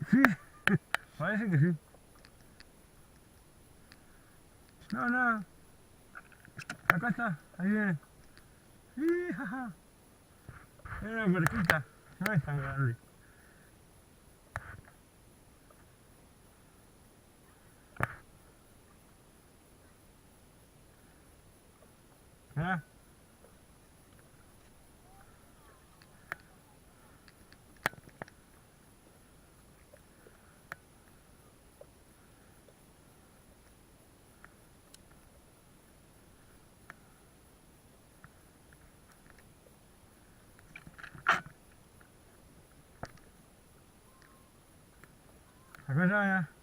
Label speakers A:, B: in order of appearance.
A: Sí, parece que sí. No, no, acá está, ahí viene. Sí, jaja. Es una merquita, no es tan grande. ¿Ah? Acá está, ya.